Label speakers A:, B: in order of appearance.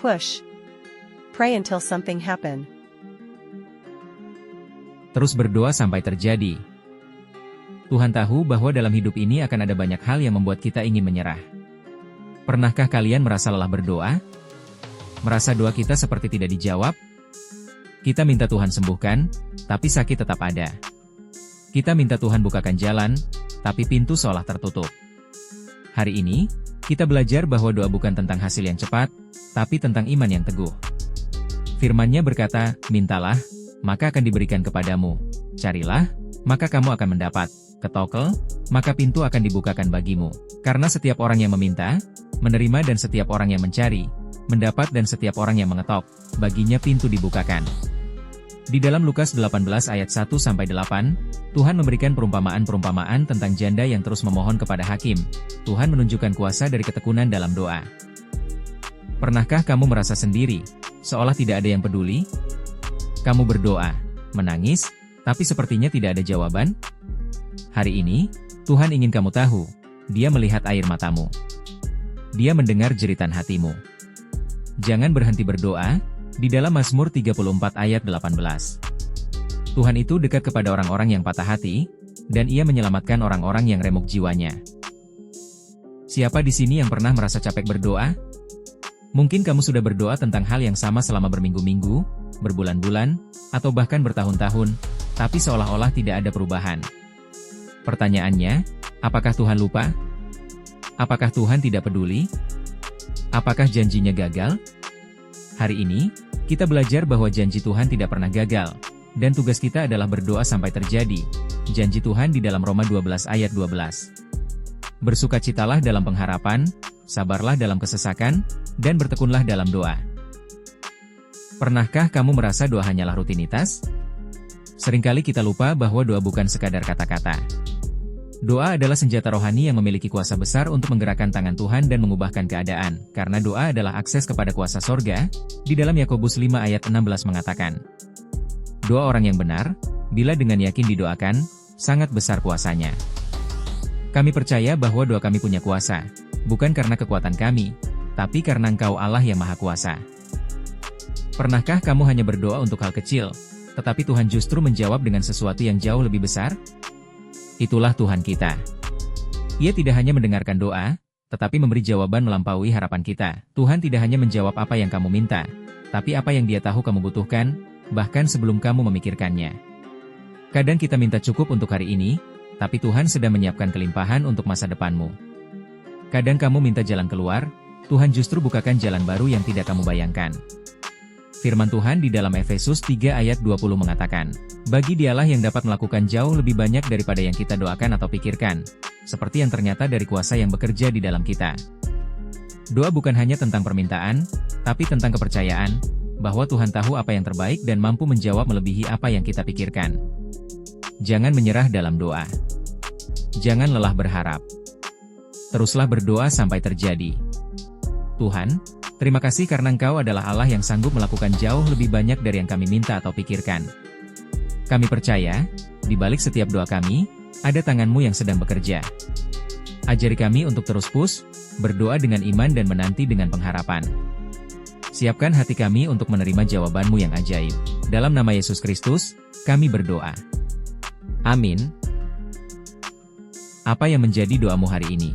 A: push. Pray until something happen.
B: Terus berdoa sampai terjadi. Tuhan tahu bahwa dalam hidup ini akan ada banyak hal yang membuat kita ingin menyerah. Pernahkah kalian merasa lelah berdoa? Merasa doa kita seperti tidak dijawab? Kita minta Tuhan sembuhkan, tapi sakit tetap ada. Kita minta Tuhan bukakan jalan, tapi pintu seolah tertutup. Hari ini, kita belajar bahwa doa bukan tentang hasil yang cepat, tapi tentang iman yang teguh. Firman-Nya berkata, mintalah, maka akan diberikan kepadamu. Carilah, maka kamu akan mendapat. Ketokel, maka pintu akan dibukakan bagimu. Karena setiap orang yang meminta, menerima dan setiap orang yang mencari, mendapat dan setiap orang yang mengetok, baginya pintu dibukakan. Di dalam Lukas 18 ayat 1-8, Tuhan memberikan perumpamaan-perumpamaan tentang janda yang terus memohon kepada hakim. Tuhan menunjukkan kuasa dari ketekunan dalam doa. Pernahkah kamu merasa sendiri, seolah tidak ada yang peduli? Kamu berdoa, menangis, tapi sepertinya tidak ada jawaban? Hari ini, Tuhan ingin kamu tahu, Dia melihat air matamu. Dia mendengar jeritan hatimu. Jangan berhenti berdoa. Di dalam Mazmur 34 ayat 18. Tuhan itu dekat kepada orang-orang yang patah hati, dan Ia menyelamatkan orang-orang yang remuk jiwanya. Siapa di sini yang pernah merasa capek berdoa? Mungkin kamu sudah berdoa tentang hal yang sama selama berminggu-minggu, berbulan-bulan, atau bahkan bertahun-tahun, tapi seolah-olah tidak ada perubahan. Pertanyaannya, apakah Tuhan lupa? Apakah Tuhan tidak peduli? Apakah janjinya gagal? Hari ini, kita belajar bahwa janji Tuhan tidak pernah gagal, dan tugas kita adalah berdoa sampai terjadi. Janji Tuhan di dalam Roma 12 ayat 12. Bersukacitalah dalam pengharapan, sabarlah dalam kesesakan, dan bertekunlah dalam doa. Pernahkah kamu merasa doa hanyalah rutinitas? Seringkali kita lupa bahwa doa bukan sekadar kata-kata. Doa adalah senjata rohani yang memiliki kuasa besar untuk menggerakkan tangan Tuhan dan mengubahkan keadaan, karena doa adalah akses kepada kuasa sorga. Di dalam Yakobus 5 ayat 16 mengatakan, doa orang yang benar, bila dengan yakin didoakan, sangat besar kuasanya. Kami percaya bahwa doa kami punya kuasa, bukan karena kekuatan kami, tapi karena Engkau Allah yang Maha Kuasa. Pernahkah kamu hanya berdoa untuk hal kecil, tetapi Tuhan justru menjawab dengan sesuatu yang jauh lebih besar? Itulah Tuhan kita. Ia tidak hanya mendengarkan doa, tetapi memberi jawaban melampaui harapan kita. Tuhan tidak hanya menjawab apa yang kamu minta, tapi apa yang Dia tahu kamu butuhkan, bahkan sebelum kamu memikirkannya. Kadang kita minta cukup untuk hari ini, tapi Tuhan sedang menyiapkan kelimpahan untuk masa depanmu. Kadang kamu minta jalan keluar, Tuhan justru bukakan jalan baru yang tidak kamu bayangkan. Firman Tuhan di dalam Efesus 3 ayat 20 mengatakan, bagi Dialah yang dapat melakukan jauh lebih banyak daripada yang kita doakan atau pikirkan, seperti yang ternyata dari kuasa yang bekerja di dalam kita. Doa bukan hanya tentang permintaan, tapi tentang kepercayaan, bahwa Tuhan tahu apa yang terbaik dan mampu menjawab melebihi apa yang kita pikirkan. Jangan menyerah dalam doa. Jangan lelah berharap. Teruslah berdoa sampai terjadi. Tuhan, terima kasih karena Engkau adalah Allah yang sanggup melakukan jauh lebih banyak dari yang kami minta atau pikirkan. Kami percaya, di balik setiap doa kami, ada tangan-Mu yang sedang bekerja. Ajari kami untuk terus berdoa dengan iman dan menanti dengan pengharapan. Siapkan hati kami untuk menerima jawaban-Mu yang ajaib. Dalam nama Yesus Kristus, kami berdoa. Amin. Apa yang menjadi doamu hari ini?